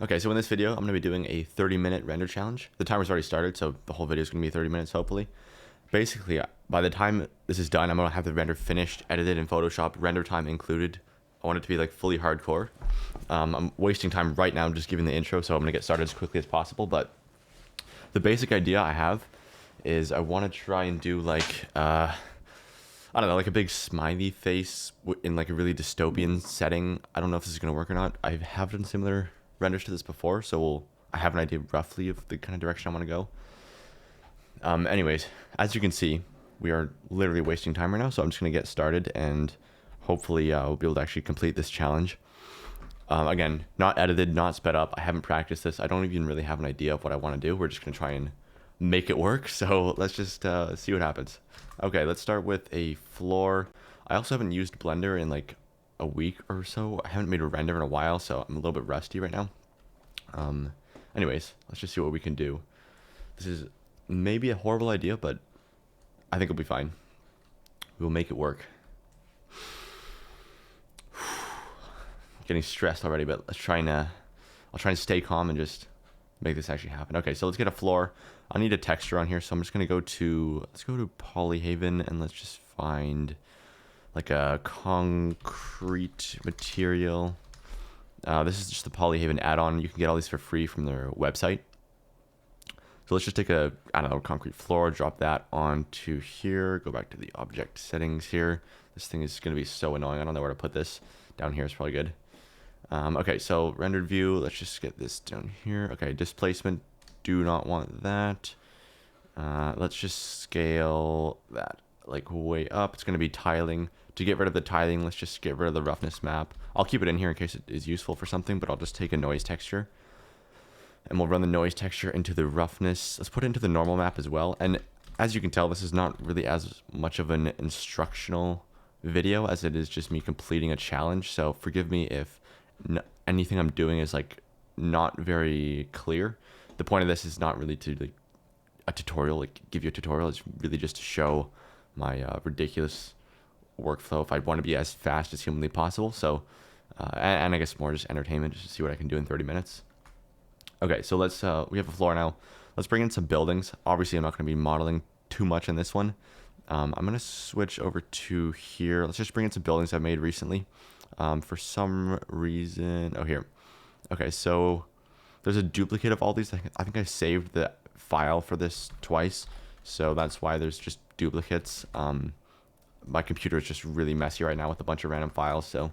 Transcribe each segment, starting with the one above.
Okay, so in this video, I'm going to be doing a 30-minute render challenge. The timer's already started, so the whole video is going to be 30 minutes, hopefully. Basically, by the time this is done, I'm going to have the render finished, edited in Photoshop, render time included. I want it to be like fully hardcore. I'm wasting time right now just giving the intro, so I'm going to get started as quickly as possible. But the basic idea I have is I want to try and do like, I don't know, like a big smiley face in like a really dystopian setting. I don't know if this is going to work or not. I have done similar renders to this before, so I have an idea roughly of the kind of direction I want to go. Anyways, as you can see, we are literally wasting time right now, so I'm just going to get started and hopefully we'll be able to actually complete this challenge. Again, not edited, not sped up. I haven't practiced this. I don't even really have an idea of what I want to do. We're just going to try and make it work, so let's just see what happens. Okay, let's start with a floor. I also haven't used Blender in like a week or so. I haven't made a render in a while, so I'm a little bit rusty right now. Anyways, let's just see what we can do. This is maybe a horrible idea, but I think it'll be fine. We'll make it work. Getting stressed already, but let's try and I'll try and stay calm and just make this actually happen. Okay, so let's get a floor. I need a texture on here, so I'm just gonna go to Polyhaven and let's just find like a concrete material. This is just the Polyhaven add-on. You can get all these for free from their website. So let's just take a, I don't know, concrete floor, drop that onto here, go back to the object settings here. This thing is going to be so annoying. I don't know where to put this. Down here is probably good. Okay, so rendered view, let's just get this down here. Okay, displacement, do not want that. Let's just scale that like way up. It's going to be tiling. To get rid of the tiling, let's just get rid of the roughness map. I'll keep it in here in case it is useful for something, but I'll just take a noise texture. And we'll run the noise texture into the roughness. Let's put it into the normal map as well. And as you can tell, this is not really as much of an instructional video as it is just me completing a challenge. So forgive me if anything I'm doing is like not very clear. The point of this is not really to like a tutorial, like give you a tutorial. It's really just to show my ridiculous workflow if I want to be as fast as humanly possible. So, and I guess more just entertainment, just to see what I can do in 30 minutes. Okay, so let's, we have a floor now. Let's bring in some buildings. Obviously, I'm not going to be modeling too much in this one. I'm going to switch over to here. Let's just bring in some buildings I've made recently. For some reason, oh, here. Okay, so there's a duplicate of all these. I think I saved the file for this twice, so that's why there's just duplicates. My computer is just really messy right now with a bunch of random files, so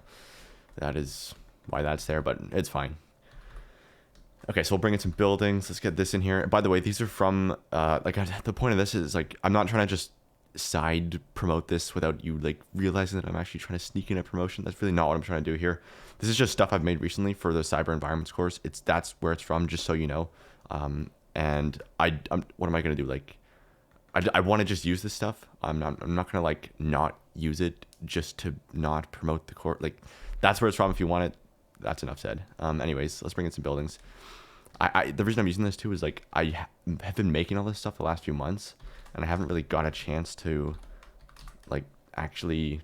that is why that's there, but it's fine. Okay, so we'll bring in some buildings. Let's get this in here. By the way, these are from, the point of this is, like, I'm not trying to just side promote this without you, like, realizing that I'm actually trying to sneak in a promotion. That's really not what I'm trying to do here. This is just stuff I've made recently for the Cyber Environments course. That's where it's from, just so you know. And what am I going to do? Like, I want to just use this stuff. I'm not going to, like, not use it just to not promote the course. Like, that's where it's from if you want it. That's enough said. Anyways, let's bring in some buildings. The reason I'm using this too is like I have been making all this stuff the last few months, and I haven't really got a chance to like actually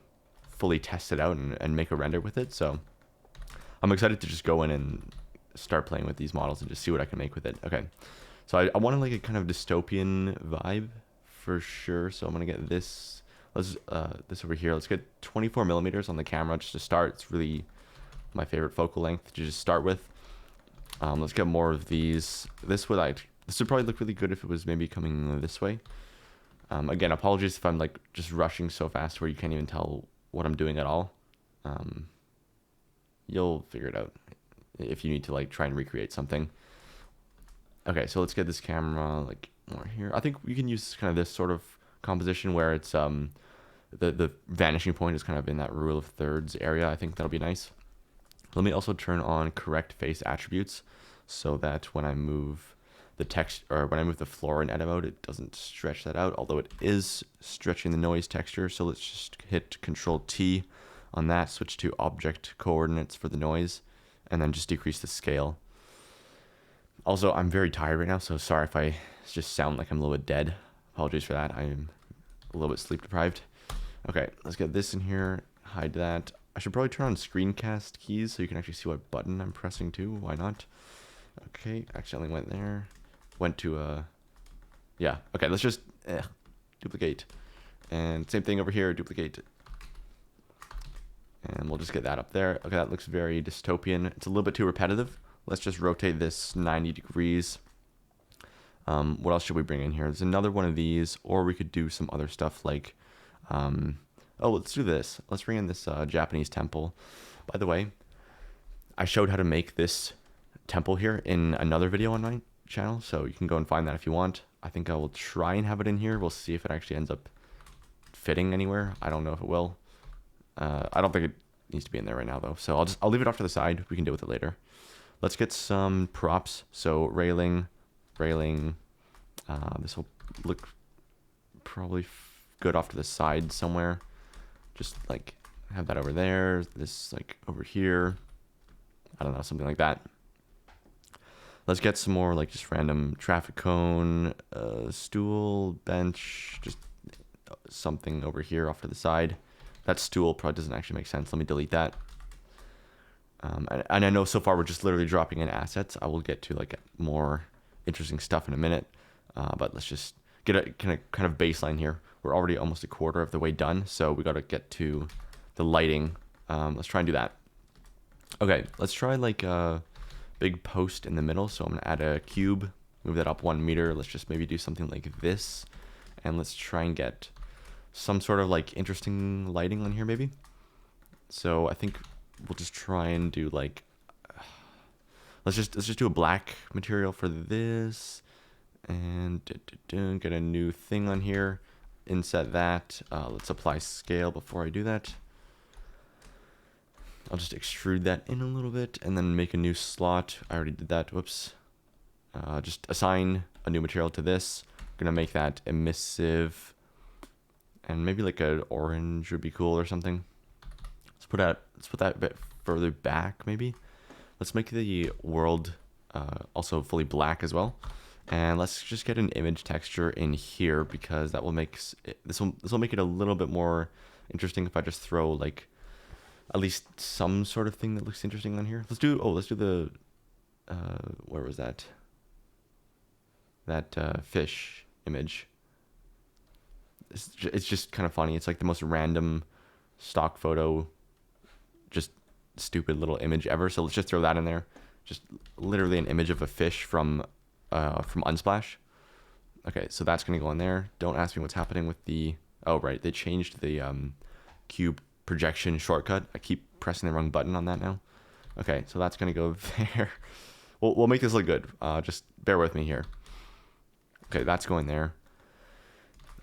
fully test it out and make a render with it. So I'm excited to just go in and start playing with these models and just see what I can make with it. Okay, so I want like a kind of dystopian vibe for sure. So I'm gonna get this. Let's this over here. Let's get 24 millimeters on the camera just to start. It's really my favorite focal length to just start with. Let's get more of these. This would probably look really good if it was maybe coming this way. Again, apologies if I'm like just rushing so fast where you can't even tell what I'm doing at all. You'll figure it out if you need to like try and recreate something. Okay, so let's get this camera like more here. I think we can use kind of this sort of composition where it's the vanishing point is kind of in that rule of thirds area. I think that'll be nice. Let me also turn on correct face attributes so that when I move the text or when I move the floor in edit mode, it doesn't stretch that out, although it is stretching the noise texture. So let's just hit Control T on that, switch to object coordinates for the noise, and then just decrease the scale. Also, I'm very tired right now, so sorry if I just sound like I'm a little bit dead. Apologies for that. I am a little bit sleep deprived. Okay, let's get this in here, hide that. I should probably turn on screencast keys so you can actually see what button I'm pressing to. Why not? Okay, accidentally went there. Went to yeah. Okay, let's just duplicate. And same thing over here, duplicate. And we'll just get that up there. Okay, that looks very dystopian. It's a little bit too repetitive. Let's just rotate this 90 degrees. What else should we bring in here? There's another one of these, or we could do some other stuff like, oh, let's do this. Let's bring in this Japanese temple. By the way, I showed how to make this temple here in another video on my channel, so you can go and find that if you want. I think I will try and have it in here. We'll see if it actually ends up fitting anywhere. I don't know if it will. I don't think it needs to be in there right now though, so I'll leave it off to the side. We can deal with it later. Let's get some props. So railing. This will look probably good off to the side somewhere. Just like have that over there. This like over here. I don't know, something like that. Let's get some more like just random traffic cone, stool, bench, just something over here off to the side. That stool probably doesn't actually make sense. Let me delete that. And I know so far we're just literally dropping in assets. I will get to like more interesting stuff in a minute. But let's just get a kind of baseline here. We're already almost a quarter of the way done, so we got to get to the lighting. Let's try and do that. Okay, let's try like a big post in the middle. So I'm gonna add a cube, move that up 1 meter. Let's just maybe do something like this, and let's try and get some sort of like interesting lighting on here maybe. So I think we'll just try and do like, let's just do a black material for this, and get a new thing on here. Inset that. Let's apply scale before I do that. I'll just extrude that in a little bit and then make a new slot. I already did that. Whoops. Just assign a new material to this. I'm gonna make that emissive, and maybe like an orange would be cool or something. Let's put that a bit further back maybe. Let's make the world also fully black as well. And let's just get an image texture in here, because that will make this will make it a little bit more interesting if I just throw like at least some sort of thing that looks interesting on here. Let's do the where was that fish image. It's just kind of funny. It's like the most random stock photo, just stupid little image ever. So let's just throw that in there. Just literally an image of a fish from Unsplash. Okay, so that's gonna go in there. Don't ask me what's happening with the, oh right, they changed the cube projection shortcut. I keep pressing the wrong button on that now. Okay, so that's gonna go there. We'll make this look good. Just bear with me here. Okay, that's going there.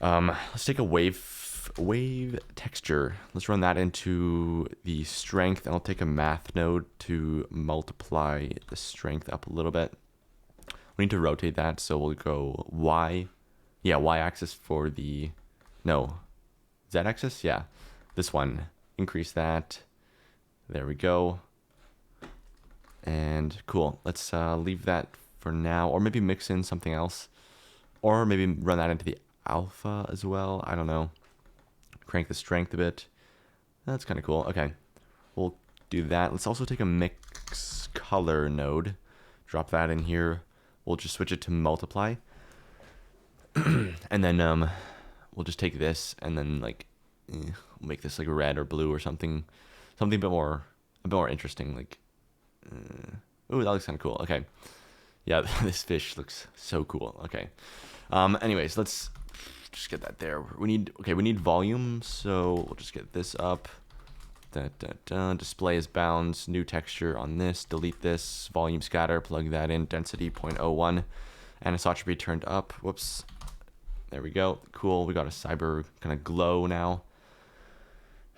Let's take a wave texture. Let's run that into the strength, and I'll take a math node to multiply the strength up a little bit. We need to rotate that, so we'll go Y. Yeah, Y-axis for the, no, Z-axis? Yeah, this one. Increase that. There we go. And cool. Let's leave that for now, or maybe mix in something else. Or maybe run that into the alpha as well. I don't know. Crank the strength a bit. That's kind of cool. Okay, we'll do that. Let's also take a mix color node. Drop that in here. We'll just switch it to multiply. And then we'll just take this and then like make this like red or blue or something a bit more interesting. Like, ooh, that looks kind of cool. Okay, yeah, this fish looks so cool. Okay, anyways, let's just get that there. We need volume, so we'll just get this up. Display as bounds, new texture on this, delete this, volume scatter, plug that in, density 0.01, anisotropy turned up. Whoops, there we go. Cool, we got a cyber kind of glow now.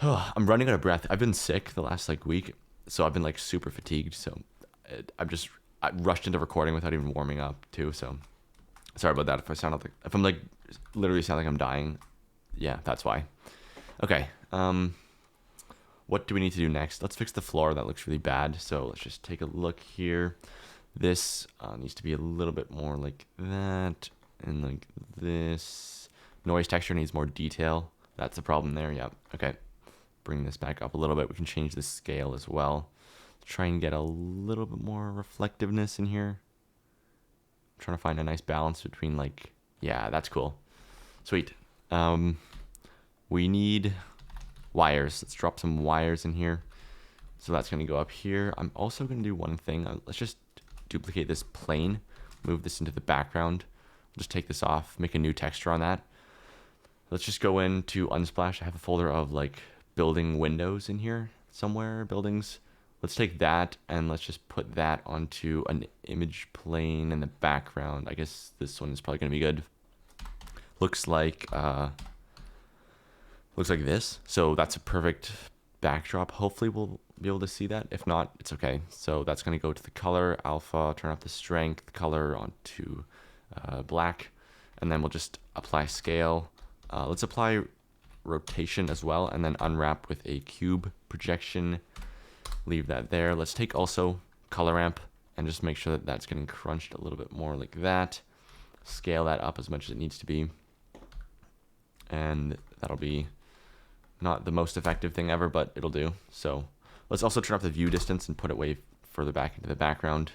I'm running out of breath. I've been sick the last like week, so I've been like super fatigued. So I rushed into recording without even warming up too. So sorry about that. If I'm like literally sound like I'm dying, yeah, that's why. Okay. What do we need to do next? Let's fix the floor. That looks really bad. So let's just take a look here. This needs to be a little bit more like that, and like this. Noise texture needs more detail. That's the problem there. Yeah. Okay. Bring this back up a little bit. We can change the scale as well. Try and get a little bit more reflectiveness in here. trying to find a nice balance between like, yeah, that's cool. Sweet. We need wires. Let's drop some wires in here. So that's going to go up here. I'm also going to do one thing. Let's just duplicate this plane, move this into the background. Just take this off, make a new texture on that. Let's just go into Unsplash. I have a folder of like building windows in here somewhere, buildings. Let's take that and let's just put that onto an image plane in the background. I guess this one is probably going to be good. Looks like this. So that's a perfect backdrop. Hopefully we'll be able to see that. If not, it's okay. So that's going to go to the color, alpha, turn off the strength, color onto black, and then we'll just apply scale. Let's apply rotation as well, and then unwrap with a cube projection. Leave that there. Let's take also color ramp and just make sure that that's getting crunched a little bit more like that. Scale that up as much as it needs to be. And that'll be not the most effective thing ever, but it'll do. So let's also turn off the view distance and put it way further back into the background.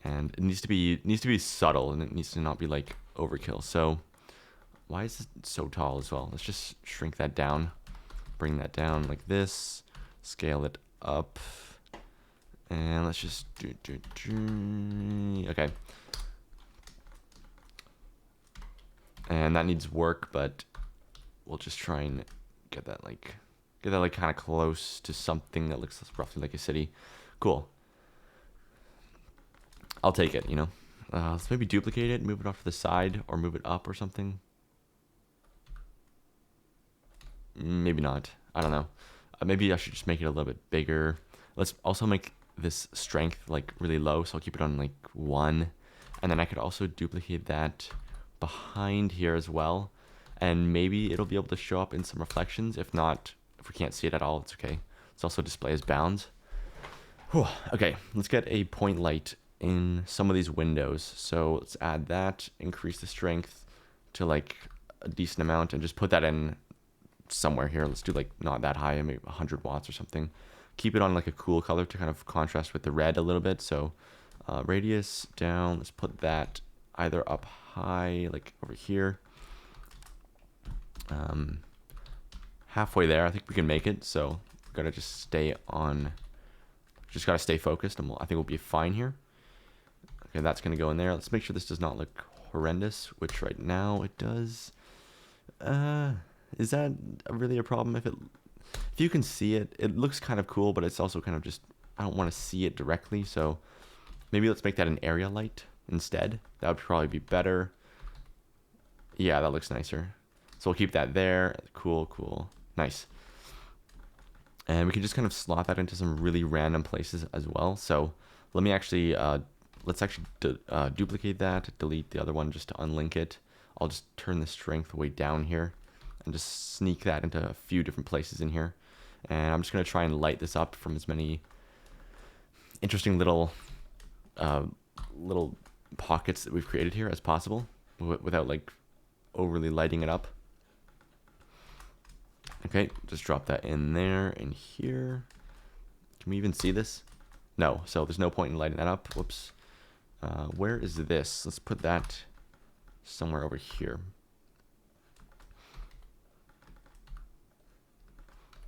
And it needs to be subtle, and it needs to not be like overkill. So why is it so tall as well? Let's just shrink that down, bring that down like this, scale it up, and let's just okay. And that needs work, but we'll just try and get that like kind of close to something that looks roughly like a city. Cool. I'll take it, you know. Let's maybe duplicate it, move it off to the side, or move it up or something. Maybe not. I don't know. Maybe I should just make it a little bit bigger. Let's also make this strength like really low, so I'll keep it on like 1. And then I could also duplicate that behind here as well. And maybe it'll be able to show up in some reflections. If not, if we can't see it at all, it's okay. Let's also display as bounds. Whew. Okay, let's get a point light in some of these windows. So let's add that, increase the strength to like a decent amount, and just put that in somewhere here. Let's do like not that high, maybe 100 watts or something. Keep it on like a cool color to kind of contrast with the red a little bit. So radius down, let's put that either up high, like over here. Halfway there, I think we can make it. So we've got to just stay on, just got to stay focused, and I think we'll be fine here. Okay, that's going to go in there. Let's make sure this does not look horrendous, which right now it does. Is that really a problem? If you can see it, it looks kind of cool, but it's also kind of just, I don't want to see it directly. So maybe let's make that an area light instead. That would probably be better. Yeah, that looks nicer. So we'll keep that there. Cool, cool. Nice. And we can just kind of slot that into some really random places as well. So let me actually, let's actually duplicate that, delete the other one just to unlink it. I'll just turn the strength way down here and just sneak that into a few different places in here. And I'm just going to try and light this up from as many interesting little pockets that we've created here as possible without like overly lighting it up. Okay, just drop that in there and here. Can we even see this? No, so there's no point in lighting that up. Whoops. Where is this? Let's put that somewhere over here.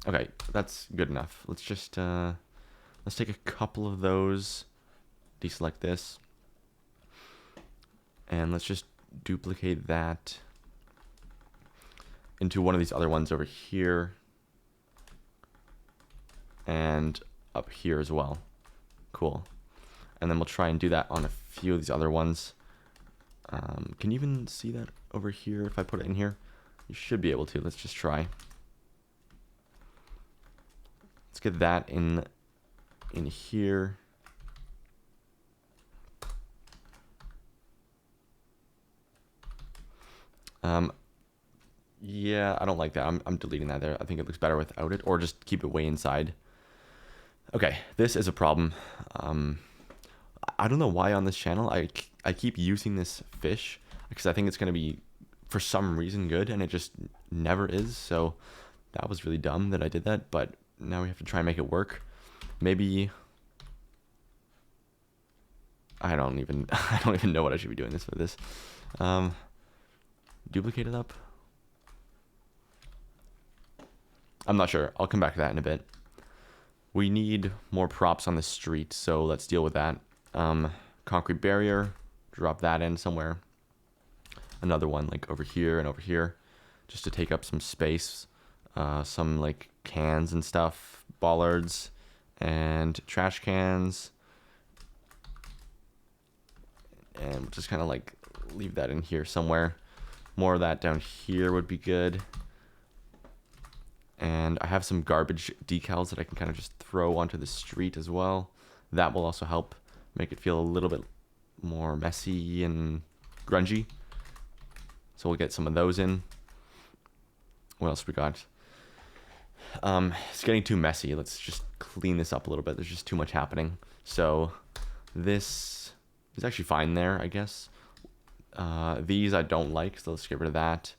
Okay, that's good enough. Let's just let's take a couple of those, deselect this, and let's just duplicate that into one of these other ones over here and up here as well. Cool. And then we'll try and do that on a few of these other ones. Can you even see that over here if I put it in here? You should be able to. Let's just try. Let's get that in here. Yeah, I don't like that. I'm deleting that there. I think it looks better without it, or just keep it way inside. Okay, this is a problem. I don't know why on this channel I keep using this fish because I think it's going to be for some reason good, and it just never is. So that was really dumb that I did that, but now we have to try and make it work. Maybe I don't even know what I should be doing this with this. Duplicate it up. I'm not sure. I'll come back to that in a bit. We need more props on the street, so let's deal with that. Concrete barrier, drop that in somewhere. Another one like over here and over here, just to take up some space. Some like cans and stuff, bollards and trash cans. And just kind of like leave that in here somewhere. More of that down here would be good. And I have some garbage decals that I can kind of just throw onto the street as well. That will also help make it feel a little bit more messy and grungy. So we'll get some of those in. What else we got? It's getting too messy. Let's just clean this up a little bit. There's just too much happening. So this is actually fine there, I guess. These I don't like, so let's get rid of that.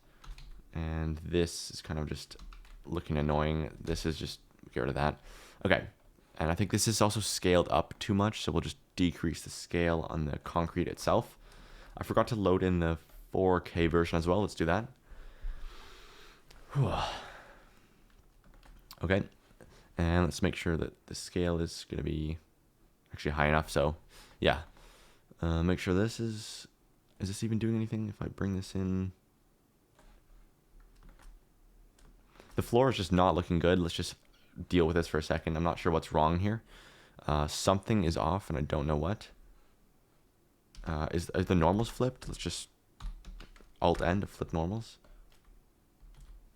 And this is kind of just looking annoying. This is just, get rid of that. Okay, and I think this is also scaled up too much, so we'll just decrease the scale on the concrete itself. I forgot to load in the 4K version as well. Let's do that. Whew. Okay, and let's make sure that the scale is going to be actually high enough. So yeah, make sure this is this even doing anything if I bring this in? The floor is just not looking good. Let's just deal with this for a second. I'm not sure what's wrong here. Something is off and I don't know what. Is the normals flipped? Let's just Alt-N to flip normals.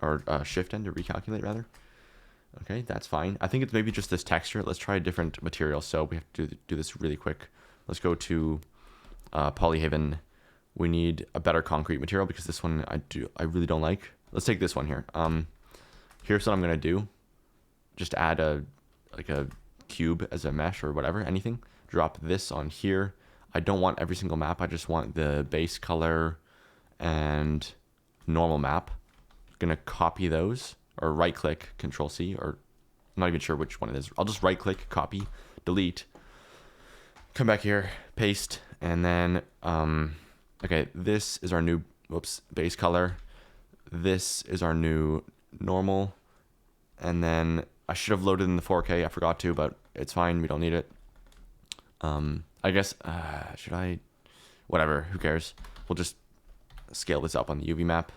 Or Shift-N to recalculate, rather. Okay, that's fine. I think it's maybe just this texture. Let's try a different material. So we have to do this really quick. Let's go to Polyhaven. We need a better concrete material because this one I really don't like. Let's take this one here. Here's what I'm gonna do. Just add a cube as a mesh or whatever, anything. Drop this on here. I don't want every single map. I just want the base color and normal map. Gonna copy those, or right click, Control C, or I'm not even sure which one it is. I'll just right click, copy, delete, come back here, paste, and then okay, this is our new base color. This is our new normal, and then I should have loaded in the 4K. I forgot to, but it's fine. We don't need it. I guess should I? Whatever. Who cares? We'll just scale this up on the UV map.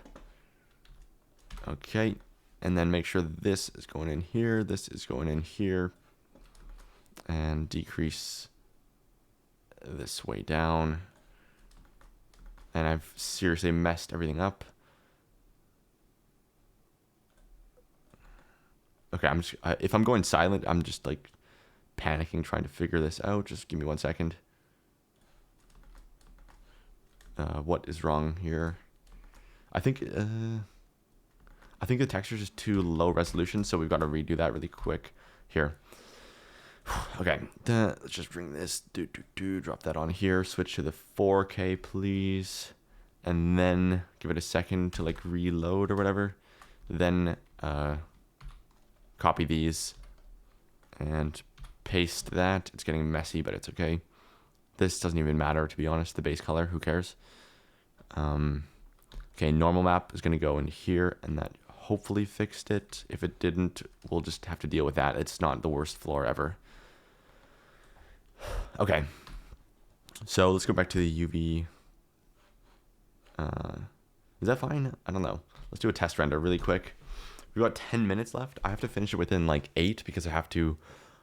Okay, and then make sure this is going in here. This is going in here, and decrease this way down. And I've seriously messed everything up. Okay, I'm just, if I'm going silent, I'm just like panicking trying to figure this out. Just give me 1 second. What is wrong here? I think the texture is just too low resolution, so we've got to redo that really quick here. Okay, let's just bring this, drop that on here, switch to the 4K, please, and then give it a second to like reload or whatever. Then copy these and paste that. It's getting messy, but it's okay. This doesn't even matter, to be honest, the base color, who cares? Okay, normal map is going to go in here, and that hopefully fixed it. If it didn't, we'll just have to deal with that. It's not the worst floor ever. Okay, so let's go back to the UV. Is that fine? I don't know. Let's do a test render really quick. We've got 10 minutes left. I have to finish it within like 8 because I have to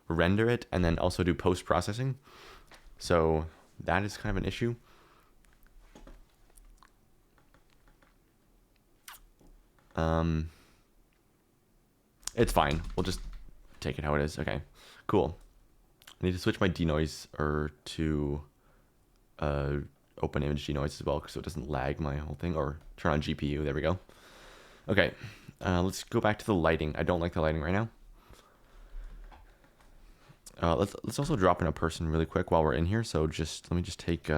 render it and then also do post-processing. So that is kind of an issue. It's fine. We'll just take it how it is. Okay, cool. I need to switch my denoise to open image denoise as well so it doesn't lag my whole thing, or turn on GPU. There we go. Okay, let's go back to the lighting. I don't like the lighting right now. Let's also drop in a person really quick while we're in here. So just let me just take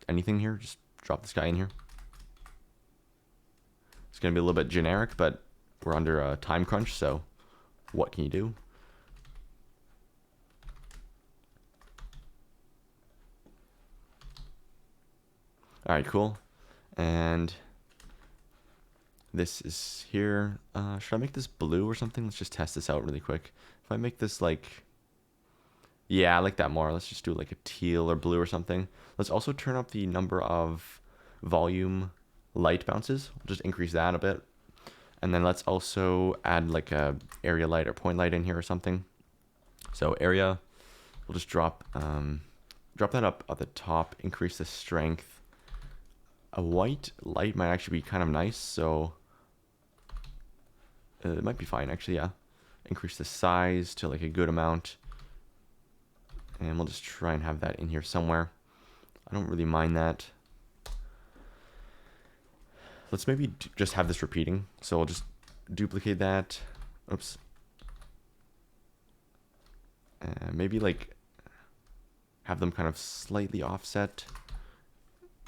anything here. Just drop this guy in here. It's gonna be a little bit generic, but we're under a time crunch, so what can you do? All right, cool. And this is here. Should I make this blue or something? Let's just test this out really quick. If I make this like, yeah, I like that more. Let's just do like a teal or blue or something. Let's also turn up the number of volume light bounces. We'll just increase that a bit. And then let's also add like a area light or point light in here or something. So area, we'll just drop that up at the top, increase the strength. A white light might actually be kind of nice, so it might be fine actually, yeah. Increase the size to like a good amount. And we'll just try and have that in here somewhere. I don't really mind that. Let's maybe just have this repeating. So we'll just duplicate that. Oops. Maybe like have them kind of slightly offset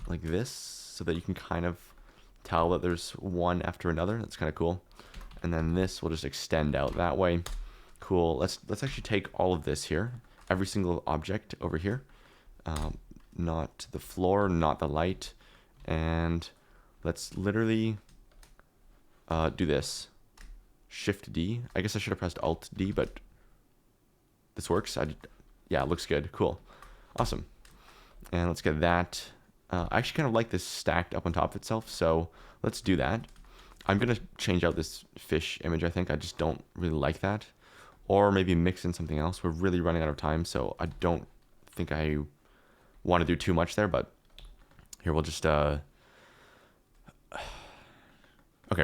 like this so that you can kind of tell that there's one after another. That's kind of cool. And then this will just extend out that way. Cool. Let's actually take all of this here, every single object over here, not the floor, not the light, and let's literally do this. Shift D. I guess I should have pressed Alt D, but this works. Yeah, it looks good. Cool. Awesome. And let's get that. I actually kind of like this stacked up on top of itself, so let's do that. I'm going to change out this fish image, I think. I just don't really like that. Or maybe mix in something else. We're really running out of time, so I don't think I want to do too much there, but here we'll just... Okay,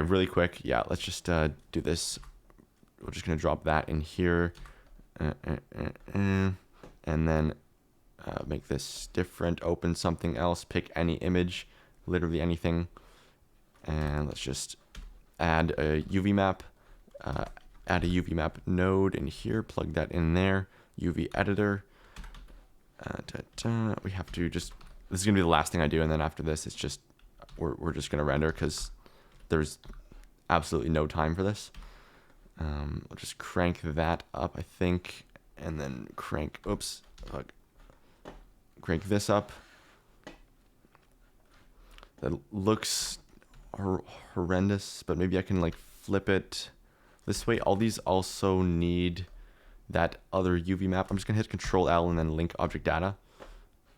really quick. Yeah, let's just do this. We're just going to drop that in here. And then make this different. Open something else. Pick any image. Literally anything. And let's just add a UV map. Add a UV map node in here. Plug that in there. UV editor. We have to just... This is going to be the last thing I do. And then after this, it's just... We're just going to render because there's absolutely no time for this. We'll just crank that up, I think, and then crank, crank this up. That looks horrendous, but maybe I can like flip it this way. All these also need that other UV map. I'm just gonna hit Control L and then link object data,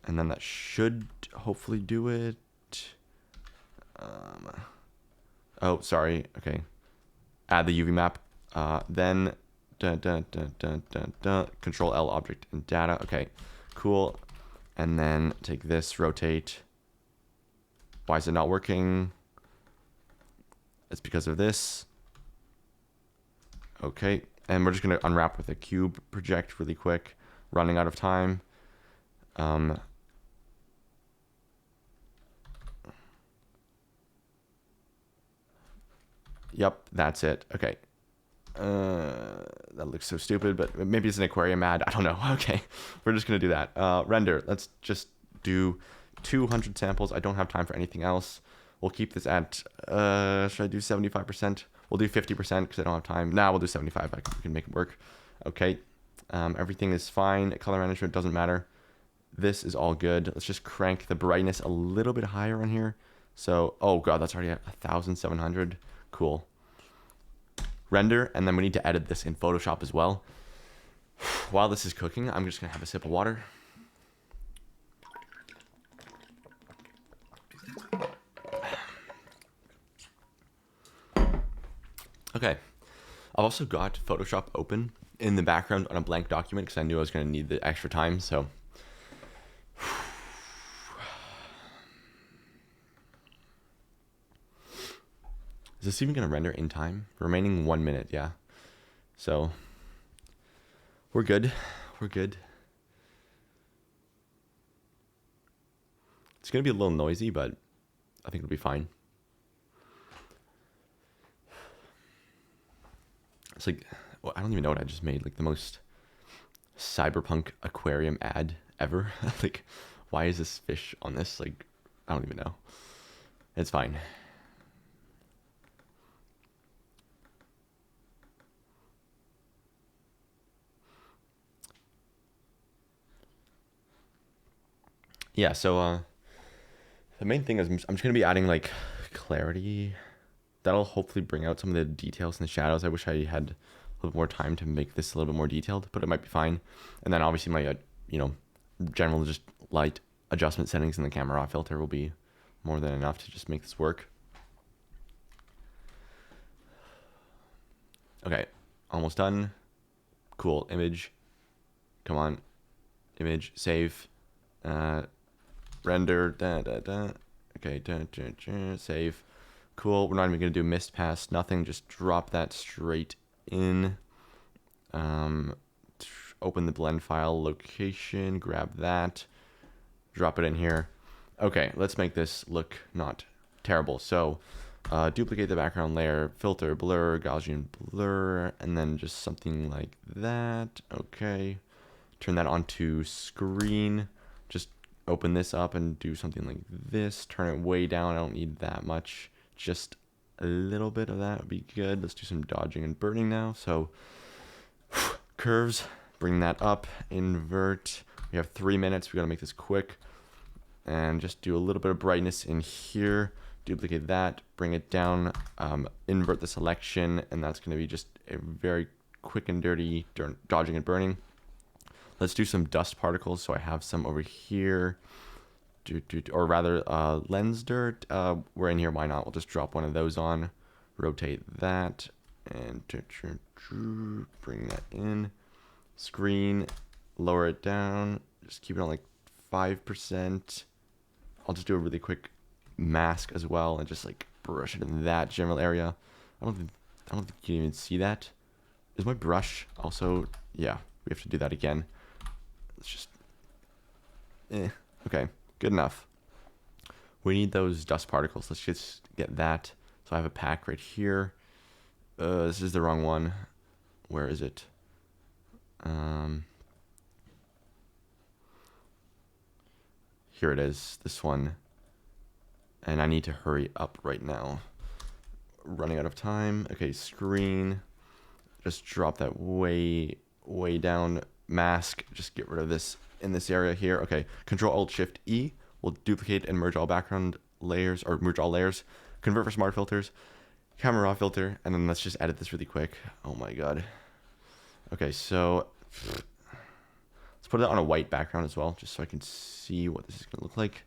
and then that should hopefully do it. Oh, sorry. Okay. Add the UV map. Then Control L object and data. Okay, cool. And then take this, rotate. Why is it not working? It's because of this. Okay, and we're just gonna unwrap with a cube project really quick. Running out of time. Yep, that's it. Okay. That looks so stupid, but maybe it's an aquarium ad. I don't know. Okay, we're just gonna do that. Render. Let's just do 200 samples. I don't have time for anything else. We'll keep this at. Should I do 75%? We'll do 50% because I don't have time. Nah, we'll do 75. We can make it work. Okay. Everything is fine. Color management doesn't matter. This is all good. Let's just crank the brightness a little bit higher on here. So, oh god, that's already at 1,700. Cool. Render, and then we need to edit this in Photoshop as well. While this is cooking, I'm just gonna have a sip of water. Okay, I've also got Photoshop open in the background on a blank document because I knew I was gonna need the extra time, so. Is this even gonna render in time? Remaining 1 minute, yeah. So, we're good. We're good. It's gonna be a little noisy, but I think it'll be fine. It's like, well, I don't even know what I just made. Like the most cyberpunk aquarium ad ever. Like, why is this fish on this? Like, I don't even know. It's fine. Yeah, so The main thing is I'm just going to be adding like clarity. That'll hopefully bring out some of the details in the shadows. I wish I had a little bit more time to make this a little bit more detailed, but it might be fine. And then obviously my, general just light adjustment settings in the camera raw filter will be more than enough to just make this work. Okay, almost done. Cool, image. Come on. Image, save. Render, Okay, save. Cool, we're not even going to do mist pass, nothing, just drop that straight in. Open the blend file location, grab that, drop it in here. Okay, let's make this look not terrible. So, duplicate the background layer, filter, blur, Gaussian blur, and then just something like that. Okay, turn that onto screen. Just open this up and do something like this. Turn it way down. I don't need that much. Just a little bit of that would be good. Let's do some dodging and burning now. So, curves, bring that up, invert. We have 3 minutes. We got to make this quick. And just do a little bit of brightness in here. Duplicate that, bring it down, invert the selection, and that's going to be just a very quick and dirty dodging and burning. Let's do some dust particles. So I have some over here, or rather lens dirt. We're in here, why not? We'll just drop one of those on, rotate that, and bring that in. Screen, lower it down, just keep it on like 5%. I'll just do a really quick mask as well and just like brush it in that general area. I don't think you can even see that. Is my brush also? Yeah, we have to do that again. Let's just okay, good enough. We need those dust particles. Let's just get that. So I have a pack right here. This is the wrong one. Where is it? Here it is, this one. And I need to hurry up right now. Running out of time. Okay, screen. Just drop that way down. Mask. Just get rid of this in this area here. Okay, Control-Alt-Shift-E. We'll duplicate and merge all background layers, or merge all layers. Convert for smart filters. Camera raw filter. And then let's just edit this really quick. Oh my god. Okay, so let's put it on a white background as well, just so I can see what this is going to look like.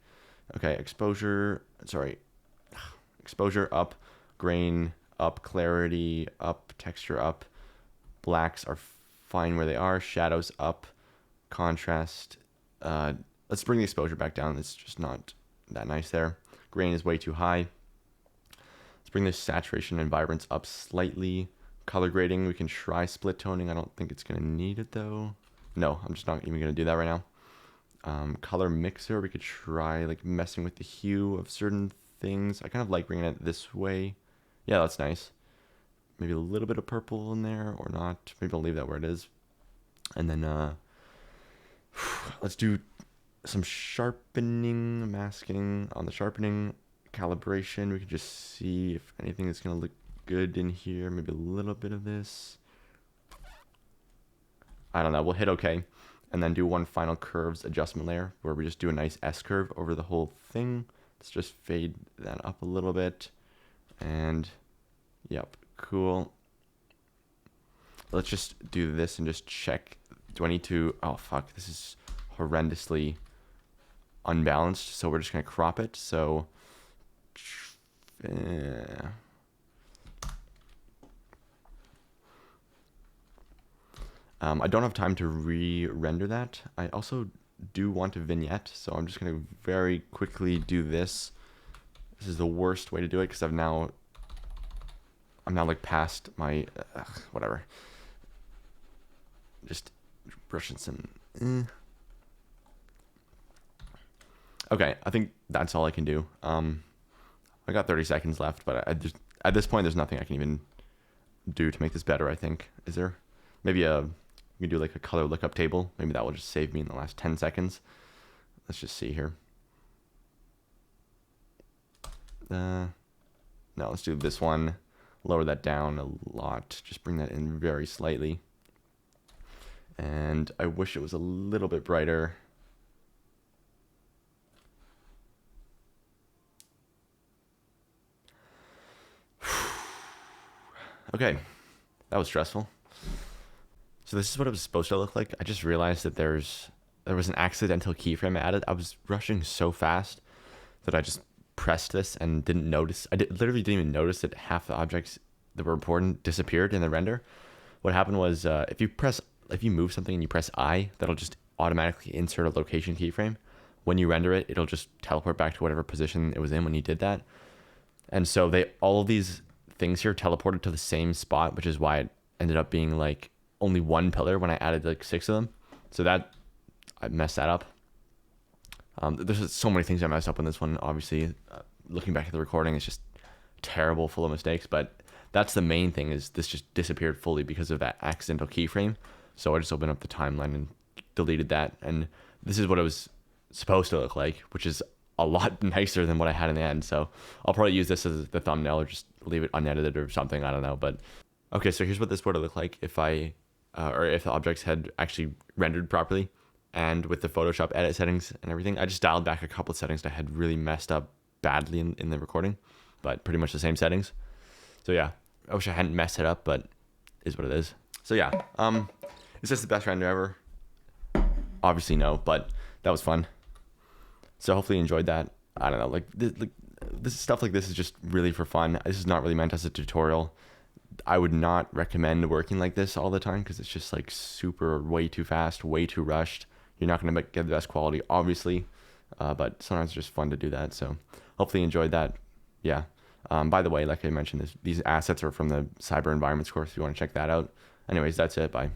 Okay, exposure up, grain up, clarity up, texture up, blacks are fine where they are, shadows up, contrast. Let's bring the exposure back down. It's just not that nice there. Grain is way too high. Let's bring the saturation and vibrance up slightly. Color grading, we can try split toning. I don't think it's going to need it though. No, I'm just not even going to do that right now. Color mixer, we could try like messing with the hue of certain things. I kind of like bringing it this way. Yeah, that's nice. Maybe a little bit of purple in there or not. Maybe I'll leave that where it is. And then let's do some sharpening, masking on the sharpening. Calibration, we could just see if anything is going to look good in here. Maybe a little bit of this. I don't know. We'll hit OK. And then do one final curves adjustment layer where we just do a nice S curve over the whole thing. Let's just fade that up a little bit. And yep, cool. Let's just do this and just check. Do I need to, oh fuck, this is horrendously unbalanced. So we're just gonna crop it. So I don't have time to re-render that. I also do want a vignette, so I'm just going to very quickly do this. This is the worst way to do it because I'm now like past my whatever. Just brushing some. Okay, I think that's all I can do. I got 30 seconds left, but at this point, there's nothing I can even do to make this better. I think. Is there? Maybe you can do like a color lookup table. Maybe that will just save me in the last 10 seconds. Let's just see here. No, let's do this one. Lower that down a lot. Just bring that in very slightly. And I wish it was a little bit brighter. Okay, that was stressful. So this is what it was supposed to look like. I just realized that there was an accidental keyframe added. I was rushing so fast that I just pressed this and didn't notice. Literally didn't even notice that half the objects that were important disappeared in the render. What happened was if you move something and you press I, that'll just automatically insert a location keyframe. When you render it, it'll just teleport back to whatever position it was in when you did that. And so all of these things here teleported to the same spot, which is why it ended up being like only one pillar when I added like 6 of them. So I messed that up. There's so many things I messed up on this one. Obviously, looking back at the recording, it's just terrible, full of mistakes. But that's the main thing, is this just disappeared fully because of that accidental keyframe. So I just opened up the timeline and deleted that. And this is what it was supposed to look like, which is a lot nicer than what I had in the end. So I'll probably use this as the thumbnail or just leave it unedited or something. I don't know. But okay, so here's what this would have looked like if if the objects had actually rendered properly. And with the Photoshop edit settings and everything, I just dialed back a couple of settings that I had really messed up badly in the recording, but pretty much the same settings. So yeah, I wish I hadn't messed it up, but is what it is. So yeah, is this the best render ever? Obviously no, but that was fun. So hopefully you enjoyed that. I don't know, like this stuff like this is just really for fun. This is not really meant as a tutorial. I would not recommend working like this all the time because it's just like way too fast, way too rushed. You're not going to get the best quality, obviously, but sometimes it's just fun to do that. So hopefully you enjoyed that. Yeah. By the way, like I mentioned, these assets are from the Cyber Environments course if you want to check that out. Anyways, that's it. Bye.